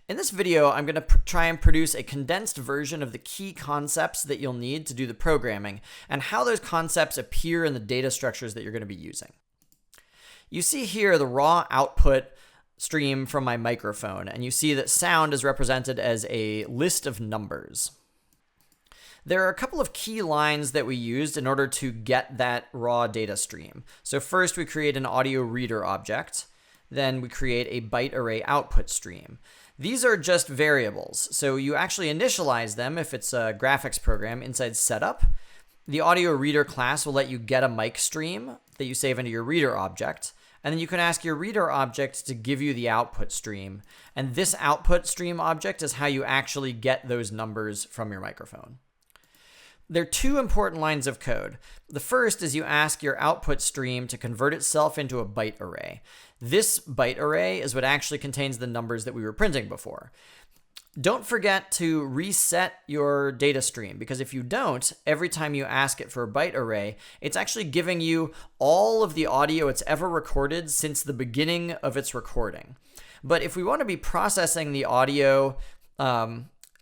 In this video, I'm going to try and produce a condensed version of the key concepts that you'll need to do the programming and how those concepts appear in the data structures that you're going to be using. You see here the raw output stream from my microphone, and you see that sound is represented as a list of numbers. There are a couple of key lines that we used in order to get that raw data stream. So first we create an audio reader object, then we create a byte array output stream. These are just variables, so you actually initialize them if it's a graphics program inside setup. The audio reader class will let you get a mic stream that you save into your reader object, and then you can ask your reader object to give you the output stream. And this output stream object is how you actually get those numbers from your microphone. There are two important lines of code. The first is you ask your output stream to convert itself into a byte array. This byte array is what actually contains the numbers that we were printing before. Don't forget to reset your data stream, because if you don't, every time you ask it for a byte array, it's actually giving you all of the audio it's ever recorded since the beginning of its recording. But if we want to be processing the audio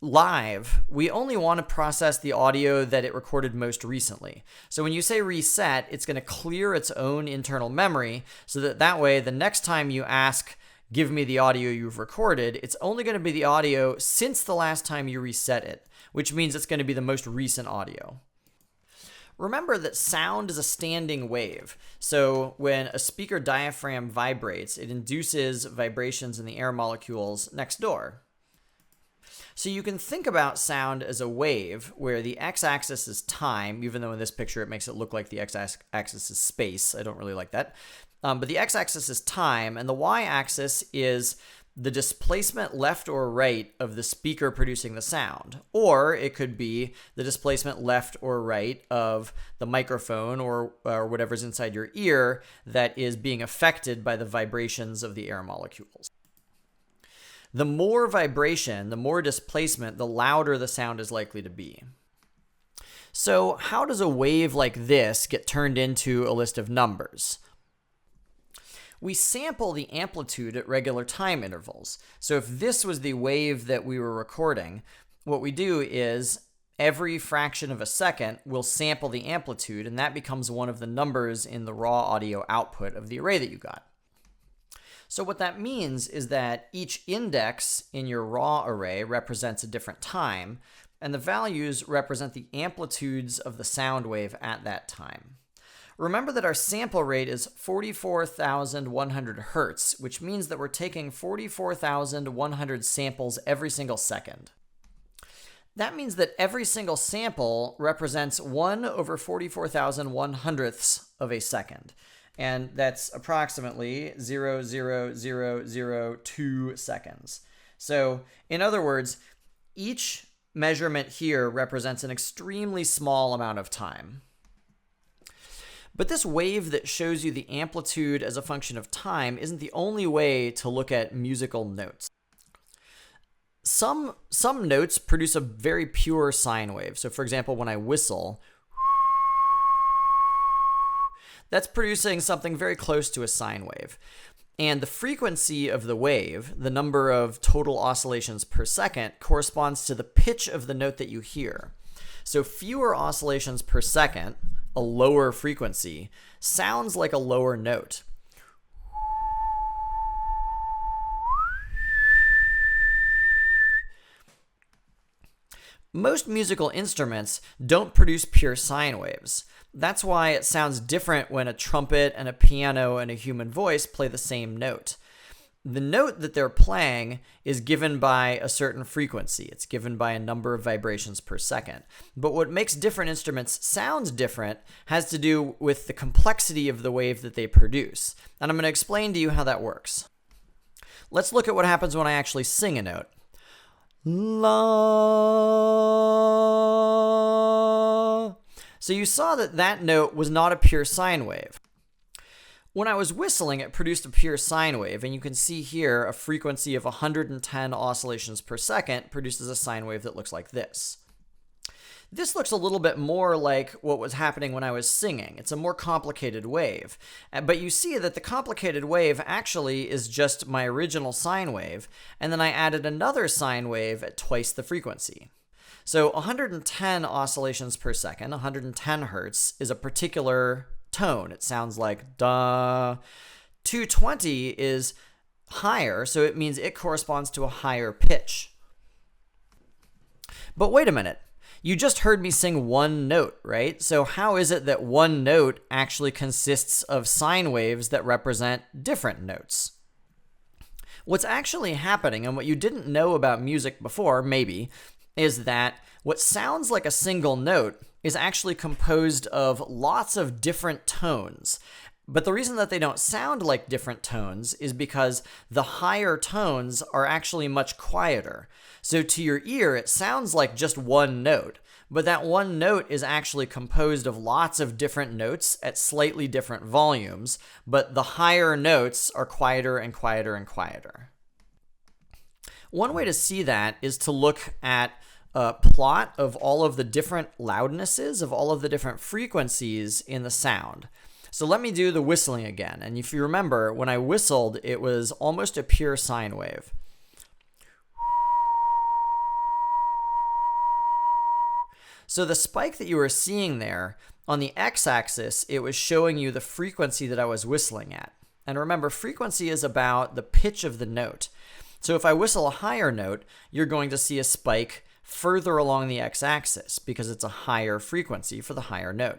live, we only want to process the audio that it recorded most recently. So when you say reset, it's going to clear its own internal memory so that way the next time you ask, give me the audio you've recorded, it's only going to be the audio since the last time you reset it, which means it's going to be the most recent audio. Remember that sound is a standing wave. So when a speaker diaphragm vibrates, it induces vibrations in the air molecules next door. So you can think about sound as a wave where the x-axis is time, even though in this picture it makes it look like the x-axis is space. I don't really like that. But the x-axis is time, and the y-axis is the displacement left or right of the speaker producing the sound. Or it could be the displacement left or right of the microphone or whatever's inside your ear that is being affected by the vibrations of the air molecules. The more vibration, the more displacement, the louder the sound is likely to be. So how does a wave like this get turned into a list of numbers? We sample the amplitude at regular time intervals. So if this was the wave that we were recording, what we do is every fraction of a second, we'll sample the amplitude, and that becomes one of the numbers in the raw audio output of the array that you got. So what that means is that each index in your raw array represents a different time, and the values represent the amplitudes of the sound wave at that time. Remember that our sample rate is 44,100 hertz, which means that we're taking 44,100 samples every single second. That means that every single sample represents 1 over 44,100ths of a second. And that's approximately 0.0002 seconds. So, in other words, each measurement here represents an extremely small amount of time. But this wave that shows you the amplitude as a function of time isn't the only way to look at musical notes. Some notes produce a very pure sine wave. So, for example, when I whistle, that's producing something very close to a sine wave. And the frequency of the wave, the number of total oscillations per second, corresponds to the pitch of the note that you hear. So fewer oscillations per second, a lower frequency, sounds like a lower note. Most musical instruments don't produce pure sine waves. That's why it sounds different when a trumpet and a piano and a human voice play the same note. The note that they're playing is given by a certain frequency. It's given by a number of vibrations per second. But what makes different instruments sound different has to do with the complexity of the wave that they produce. And I'm going to explain to you how that works. Let's look at what happens when I actually sing a note. La. So you saw that note was not a pure sine wave. When I was whistling, it produced a pure sine wave, and you can see here a frequency of 110 oscillations per second produces a sine wave that looks like this. This looks a little bit more like what was happening when I was singing. It's a more complicated wave. But you see that the complicated wave actually is just my original sine wave, and then I added another sine wave at twice the frequency. So 110 oscillations per second, 110 hertz, is a particular tone. It sounds like da. 220 is higher, so it means it corresponds to a higher pitch. But wait a minute. You just heard me sing one note, right? So how is it that one note actually consists of sine waves that represent different notes? What's actually happening, and what you didn't know about music before, maybe, is that what sounds like a single note is actually composed of lots of different tones. But the reason that they don't sound like different tones is because the higher tones are actually much quieter. So to your ear, it sounds like just one note, but that one note is actually composed of lots of different notes at slightly different volumes, but the higher notes are quieter and quieter and quieter. One way to see that is to look at a plot of all of the different loudnesses, of all of the different frequencies in the sound. So let me do the whistling again. And if you remember, when I whistled, it was almost a pure sine wave. So the spike that you were seeing there, on the x-axis, it was showing you the frequency that I was whistling at. And remember, frequency is about the pitch of the note. So if I whistle a higher note, you're going to see a spike further along the x-axis because it's a higher frequency for the higher note.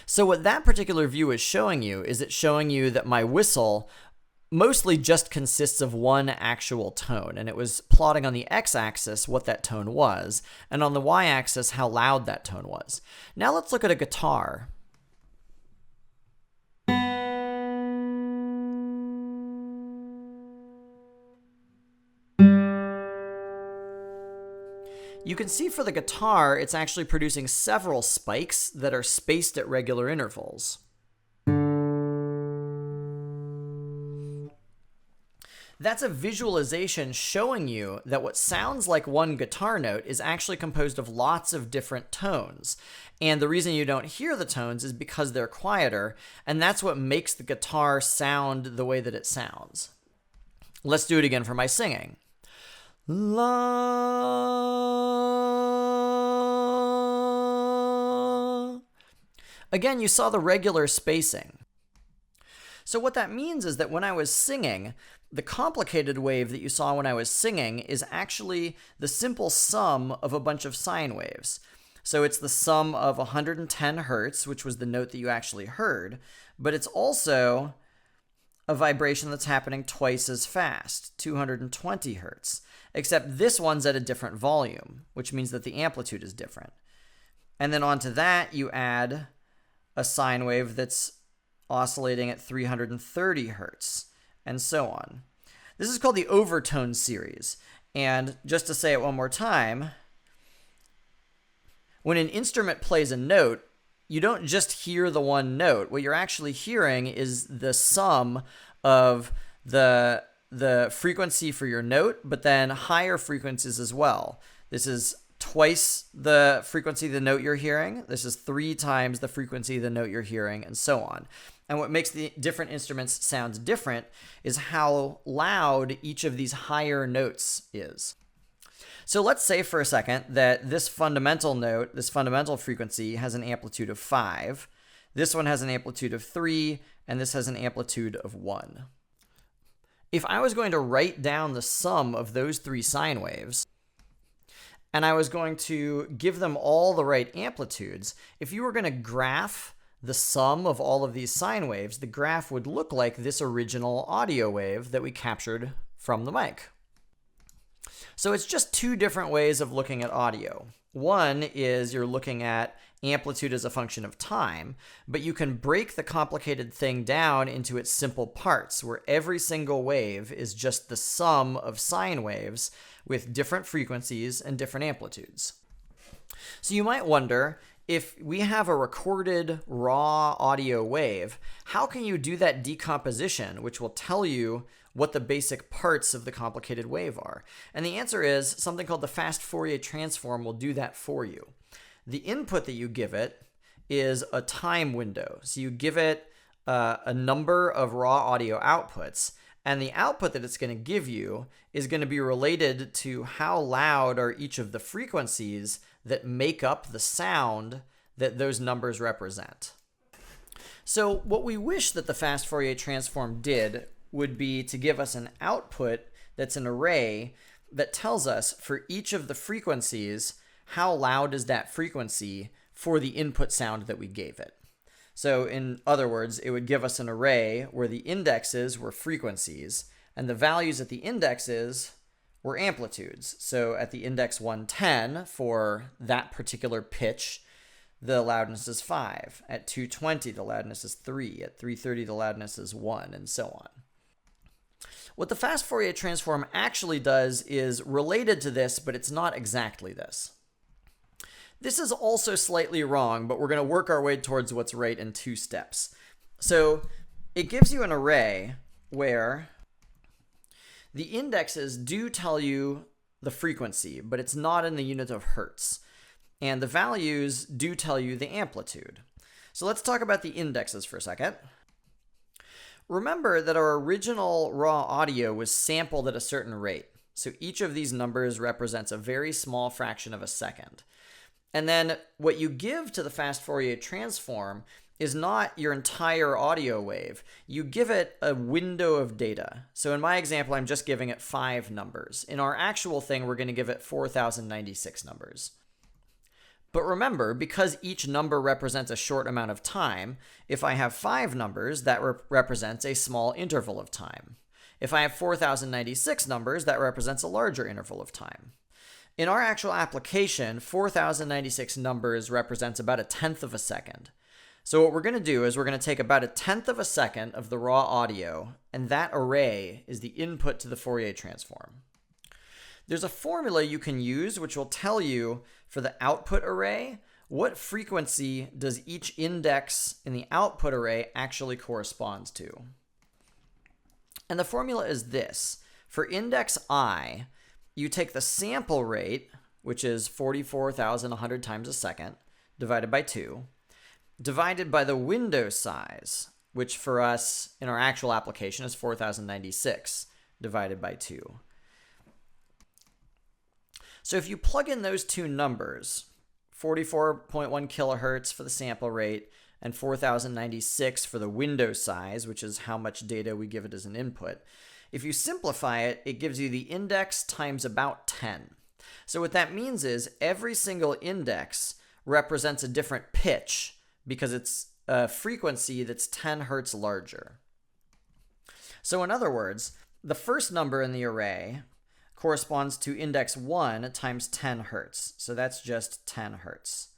So what that particular view is showing you is it's showing you that my whistle mostly just consists of one actual tone, and it was plotting on the x-axis what that tone was, and on the y-axis how loud that tone was. Now let's look at a guitar. You can see for the guitar, it's actually producing several spikes that are spaced at regular intervals. That's a visualization showing you that what sounds like one guitar note is actually composed of lots of different tones. And the reason you don't hear the tones is because they're quieter, and that's what makes the guitar sound the way that it sounds. Let's do it again for my singing. La. Again, you saw the regular spacing. So what that means is that when I was singing, the complicated wave that you saw when I was singing is actually the simple sum of a bunch of sine waves. So it's the sum of 110 hertz, which was the note that you actually heard, but it's also a vibration that's happening twice as fast, 220 hertz. Except this one's at a different volume, which means that the amplitude is different. And then onto that, you add a sine wave that's oscillating at 330 hertz, and so on. This is called the Overtone Series. And just to say it one more time, when an instrument plays a note, you don't just hear the one note. What you're actually hearing is the sum of the frequency for your note, but then higher frequencies as well. This is twice the frequency of the note you're hearing. This is 3 times the frequency of the note you're hearing, and so on. And what makes the different instruments sound different is how loud each of these higher notes is. So let's say for a second that this fundamental note, this fundamental frequency, has an amplitude of 5. This one has an amplitude of 3, and this has an amplitude of 1. If I was going to write down the sum of those 3 sine waves, and I was going to give them all the right amplitudes, if you were going to graph the sum of all of these sine waves, the graph would look like this original audio wave that we captured from the mic. So it's just 2 different ways of looking at audio. One is you're looking at amplitude as a function of time, but you can break the complicated thing down into its simple parts, where every single wave is just the sum of sine waves with different frequencies and different amplitudes. So you might wonder, if we have a recorded raw audio wave, how can you do that decomposition, which will tell you what the basic parts of the complicated wave are? And the answer is something called the fast Fourier transform will do that for you. The input that you give it is a time window. So you give it a number of raw audio outputs, and the output that it's going to give you is going to be related to how loud are each of the frequencies that make up the sound that those numbers represent. So what we wish that the fast Fourier transform did would be to give us an output that's an array that tells us for each of the frequencies how loud is that frequency for the input sound that we gave it. So in other words, it would give us an array where the indexes were frequencies and the values at the indexes were amplitudes. So at the index 110 for that particular pitch, the loudness is 5. At 220, the loudness is 3. At 330, the loudness is 1, and so on. What the fast Fourier transform actually does is related to this, but it's not exactly this. This is also slightly wrong, but we're going to work our way towards what's right in 2 steps. So it gives you an array where the indexes do tell you the frequency, but it's not in the unit of hertz. And the values do tell you the amplitude. So let's talk about the indexes for a second. Remember that our original raw audio was sampled at a certain rate. So each of these numbers represents a very small fraction of a second. And then what you give to the fast Fourier transform is not your entire audio wave. You give it a window of data. So in my example, I'm just giving it 5 numbers. In our actual thing, we're going to give it 4,096 numbers. But remember, because each number represents a short amount of time, if I have 5 numbers, that represents a small interval of time. If I have 4,096 numbers, that represents a larger interval of time. In our actual application, 4,096 numbers represents about 1/10 of a second. So what we're going to do is we're going to take about 1/10 of a second of the raw audio, and that array is the input to the Fourier transform. There's a formula you can use which will tell you for the output array what frequency does each index in the output array actually corresponds to. And the formula is this. For index I, you take the sample rate, which is 44,100 times a second, divided by 2, divided by the window size, which for us in our actual application is 4,096, divided by 2. So if you plug in those 2 numbers, 44.1 kilohertz for the sample rate and 4,096 for the window size, which is how much data we give it as an input, if you simplify it, it gives you the index times about 10. So what that means is every single index represents a different pitch because it's a frequency that's 10 hertz larger. So in other words, the first number in the array corresponds to index 1 times 10 hertz. So that's just 10 hertz.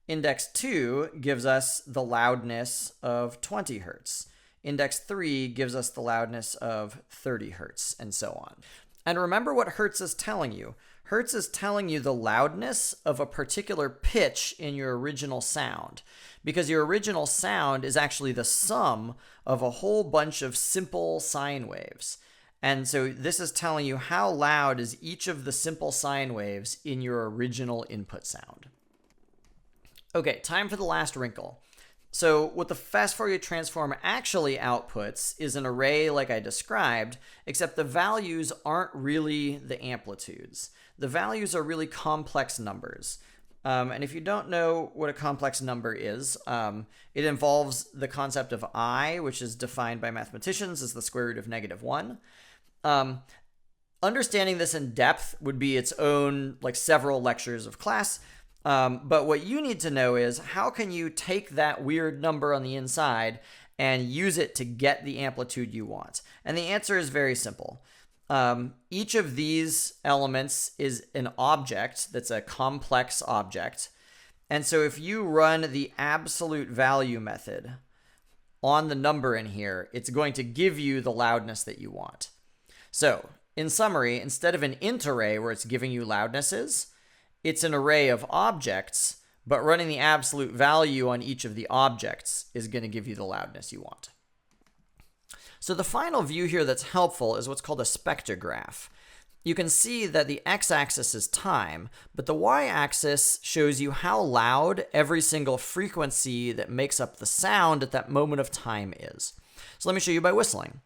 Index 2 gives us the loudness of 20 hertz. Index 3 gives us the loudness of 30 hertz, and so on. And remember what hertz is telling you. Hertz is telling you the loudness of a particular pitch in your original sound, because your original sound is actually the sum of a whole bunch of simple sine waves. And so this is telling you how loud is each of the simple sine waves in your original input sound. Okay, time for the last wrinkle. So what the fast Fourier transform actually outputs is an array like I described, except the values aren't really the amplitudes. The values are really complex numbers. And if you don't know what a complex number is, it involves the concept of I, which is defined by mathematicians as the square root of -1. Understanding this in depth would be its own, several lectures of class. But what you need to know is how can you take that weird number on the inside and use it to get the amplitude you want? And the answer is very simple. Each of these elements is an object that's a complex object. And so if you run the absolute value method on the number in here, it's going to give you the loudness that you want. So in summary, instead of an int array where it's giving you loudnesses, it's an array of objects, but running the absolute value on each of the objects is going to give you the loudness you want. So the final view here that's helpful is what's called a spectrograph. You can see that the x-axis is time, but the y-axis shows you how loud every single frequency that makes up the sound at that moment of time is. So let me show you by whistling.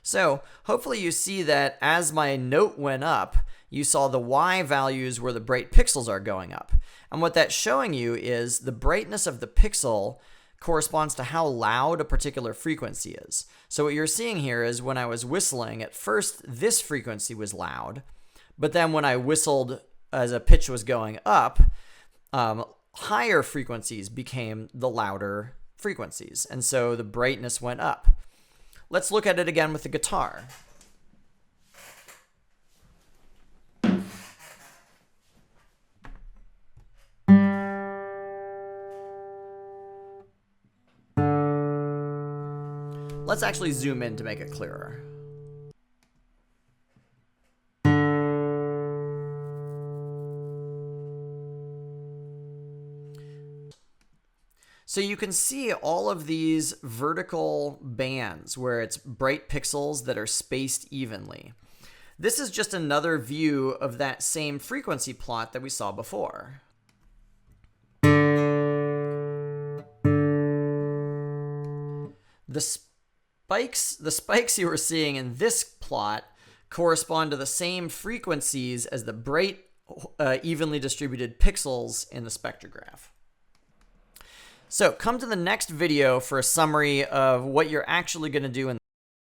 So hopefully you see that as my note went up, you saw the Y values where the bright pixels are going up. And what that's showing you is the brightness of the pixel corresponds to how loud a particular frequency is. So what you're seeing here is when I was whistling, at first this frequency was loud, but then when I whistled as a pitch was going up, higher frequencies became the louder frequencies. And so the brightness went up. Let's look at it again with the guitar. Let's actually zoom in to make it clearer. So you can see all of these vertical bands where it's bright pixels that are spaced evenly. This is just another view of that same frequency plot that we saw before. The spikes you were seeing in this plot correspond to the same frequencies as the bright, evenly distributed pixels in the spectrograph. So come to the next video for a summary of what you're actually going to do in